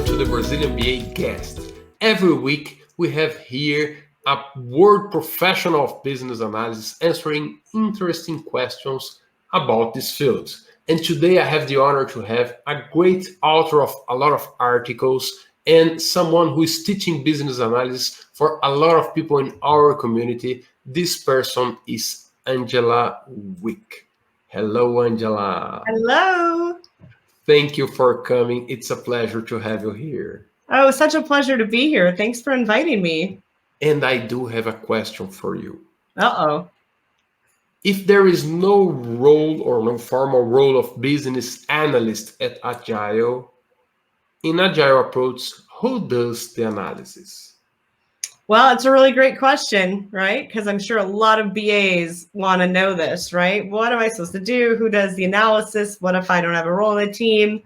to the Brazilian BA Guest. Every week we have here a world professional of business analysis answering interesting questions about this field. And today I have the honor to have a great author of a lot of articles and someone who is teaching business analysis for a lot of people in our community. This person is Angela Wick. Hello, Angela. Hello. Thank you for coming. It's a pleasure to have you here. Oh, such a pleasure to be here. Thanks for inviting me. And I do have a question for you. Uh-oh. If there is no role or no formal role of business analyst at Agile, in Agile approach, who does the analysis? Well, it's a really great question, right? Because I'm sure a lot of BAs want to know this, right? What am I supposed to do? Who does the analysis? What if I don't have a role in the team?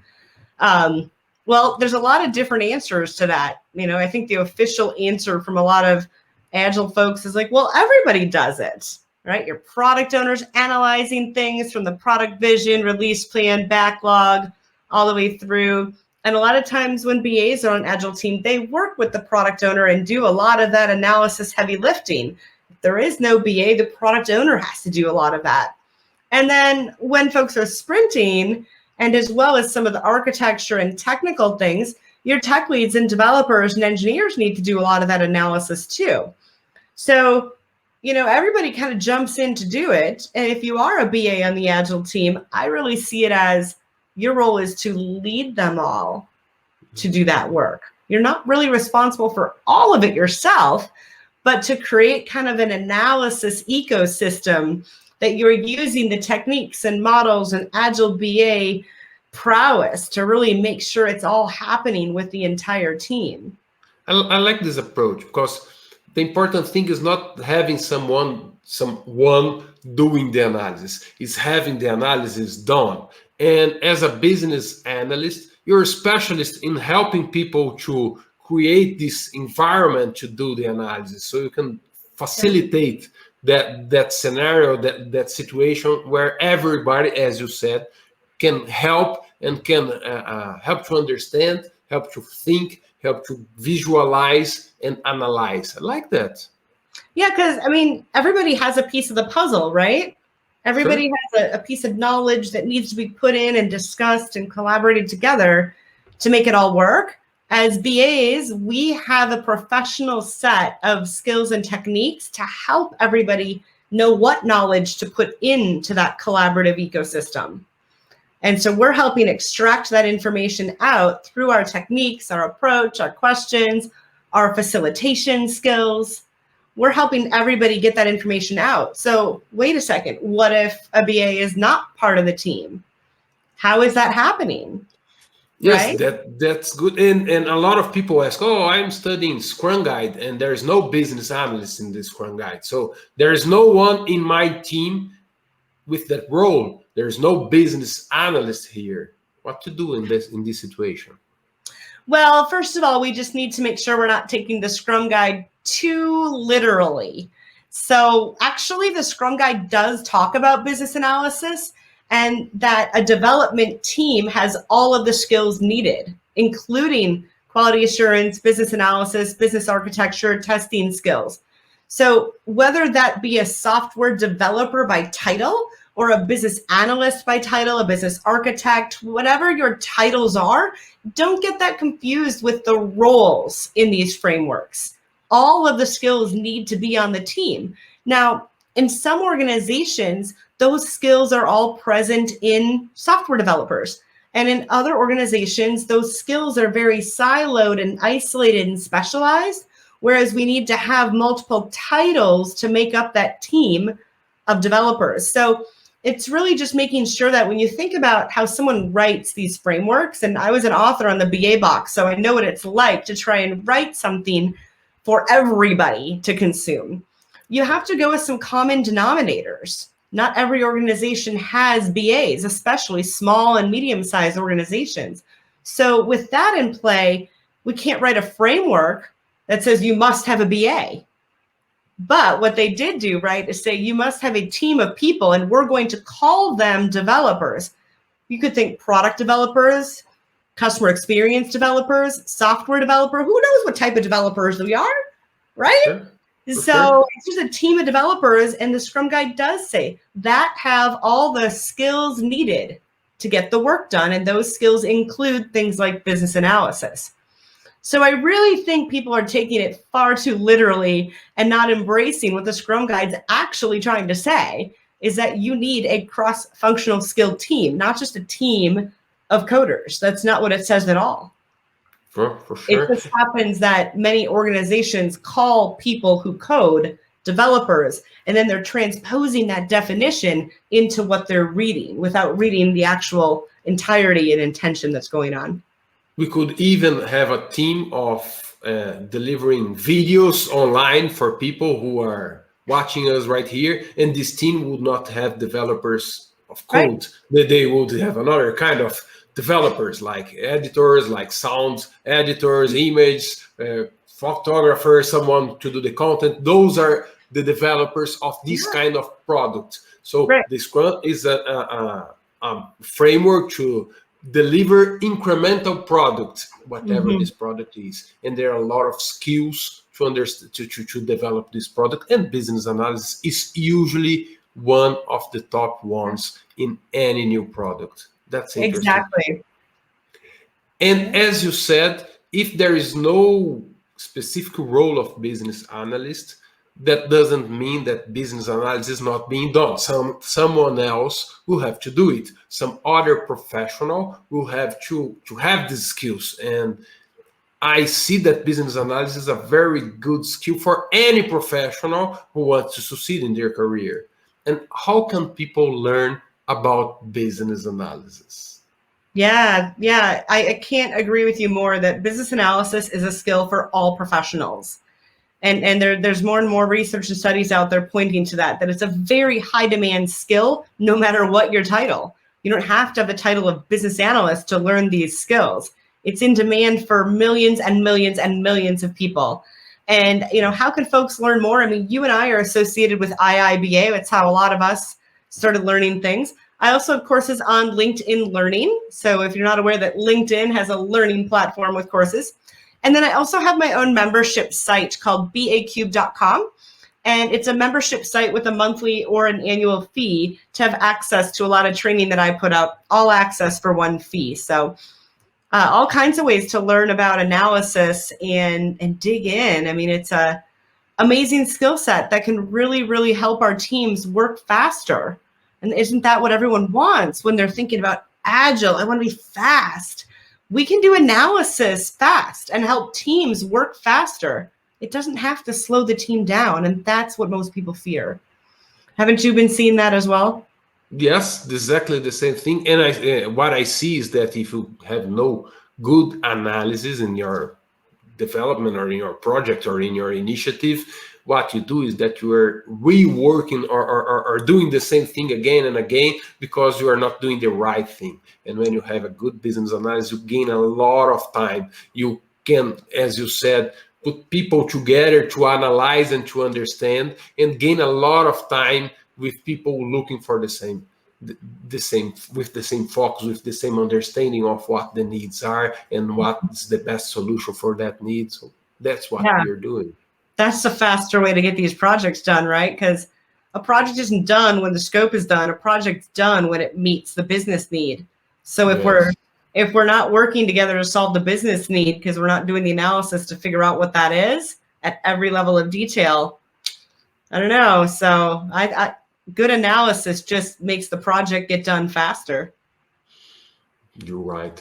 Well, there's a lot of different answers to that. I think the official answer from a lot of Agile folks is like, well, everybody does it, right? Your product owners analyzing things from the product vision, release plan, backlog, all the way through. And a lot of times when BAs are on Agile team, they work with the product owner and do a lot of that analysis heavy lifting. If there is no BA, the product owner has to do a lot of that. And then when folks are sprinting, and as well as some of the architecture and technical things, your tech leads and developers and engineers need to do a lot of that analysis too. So, everybody kind of jumps in to do it. And if you are a BA on the Agile team, I really see it as your role is to lead them all to do that work. You're not really responsible for all of it yourself, but to create kind of an analysis ecosystem that you're using the techniques and models and Agile BA prowess to really make sure it's all happening with the entire team. I like this approach because the important thing is not having someone doing the analysis. It's having the analysis done. And as a business analyst, you're a specialist in helping people to create this environment to do the analysis. So you can facilitate that scenario, that situation where everybody, as you said, can help and can help to understand, help to think, help to visualize and analyze. I like that. Yeah, because everybody has a piece of the puzzle, right? Everybody has a piece of knowledge that needs to be put in and discussed and collaborated together to make it all work. As BAs, we have a professional set of skills and techniques to help everybody know what knowledge to put into that collaborative ecosystem. And so we're helping extract that information out through our techniques, our approach, our questions, our facilitation skills. We're helping everybody get that information out. So wait a second, what if a BA is not part of the team? How is that happening? Yes, right? that's good. And a lot of people ask, oh, I'm studying Scrum Guide and there's no business analyst in the Scrum Guide. So there's no one in my team with that role. There's no business analyst here. What to do in this situation? Well, first of all, we just need to make sure we're not taking the Scrum Guide too literally. So actually, the Scrum Guide does talk about business analysis and that a development team has all of the skills needed, including quality assurance, business analysis, business architecture, testing skills. So whether that be a software developer by title or a business analyst by title, a business architect, whatever your titles are, don't get that confused with the roles in these frameworks. All of the skills need to be on the team. Now, in some organizations, those skills are all present in software developers. And in other organizations, those skills are very siloed and isolated and specialized, whereas we need to have multiple titles to make up that team of developers. So it's really just making sure that when you think about how someone writes these frameworks, and I was an author on the BA box, so I know what it's like to try and write something for everybody to consume. You have to go with some common denominators. Not every organization has BAs, especially small and medium-sized organizations. So with that in play, we can't write a framework that says you must have a BA. But what they did do, right, is say you must have a team of people and we're going to call them developers. You could think product developers, customer experience developers, software developer. Who knows what type of developers we are, right? Sure. So it's just a team of developers, and the Scrum Guide does say that have all the skills needed to get the work done, and those skills include things like business analysis. So I really think people are taking it far too literally and not embracing what the Scrum Guide's actually trying to say, is that you need a cross-functional skilled team, not just a team of coders. That's not what it says at all. For sure. It just happens that many organizations call people who code developers, and then they're transposing that definition into what they're reading without reading the actual entirety and intention that's going on. We could even have a team of delivering videos online for people who are watching us right here, and this team would not have developers of code. Right. They would have another kind of developers, like editors, like sound editors, image, photographers, someone to do the content. Those are the developers of this kind of product. So the Scrum is a framework to deliver incremental product, whatever this product is. And there are a lot of skills to understand, to develop this product. And business analysis is usually one of the top ones in any new product. That's interesting. Exactly. And as you said, if there is no specific role of business analyst, that doesn't mean that business analysis is not being done. Someone else will have to do it. Some other professional will have to have these skills. And I see that business analysis is a very good skill for any professional who wants to succeed in their career. And how can people learn about business analysis? Yeah, I can't agree with you more that business analysis is a skill for all professionals. And there's more and more research and studies out there pointing to that it's a very high demand skill, no matter what your title. You don't have to have the title of business analyst to learn these skills. It's in demand for millions and millions and millions of people. And, how can folks learn more? I mean, you and I are associated with IIBA. That's how a lot of us started learning things. I also have courses on LinkedIn Learning. So if you're not aware that LinkedIn has a learning platform with courses. And then I also have my own membership site called bacube.com. And it's a membership site with a monthly or an annual fee to have access to a lot of training that I put out, all access for one fee. So all kinds of ways to learn about analysis and dig in. I mean, it's a amazing skill set that can really, really help our teams work faster. And isn't that what everyone wants when they're thinking about agile? I want to be fast. We can do analysis fast and help teams work faster. It doesn't have to slow the team down, and that's what most people fear. Haven't you been seeing that as well? Yes, exactly the same thing. And what I see is that if you have no good analysis in your development or in your project or in your initiative, what you do is that you are reworking or doing the same thing again and again because you are not doing the right thing. And when you have a good business analysis, you gain a lot of time. You can, as you said, put people together to analyze and to understand, and gain a lot of time with people looking for the same with the same focus, with the same understanding of what the needs are and what's the best solution for that need. So that's what we're doing. That's the faster way to get these projects done, right? Because a project isn't done when the scope is done. A project's done when it meets the business need. So if we're not working together to solve the business need because we're not doing the analysis to figure out what that is at every level of detail, I don't know. So I good analysis just makes the project get done faster. You're right.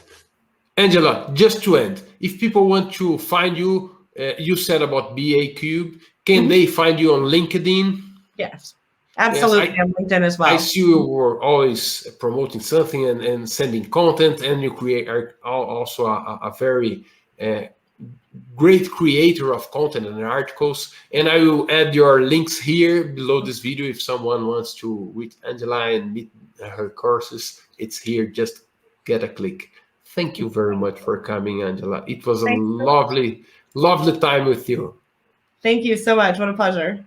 Angela, just to end, if people want to find you, you said about BA Cube, can they find you on LinkedIn? Yes, absolutely. Yes, on LinkedIn as well. I see you were always promoting something and sending content, and you are also a very great creator of content and articles. And I will add your links here below this video if someone wants to read Angela and meet her courses. It's here, just get a click. Thank you very much for coming, Angela. It was a lovely time with you. Thank you so much. What a pleasure.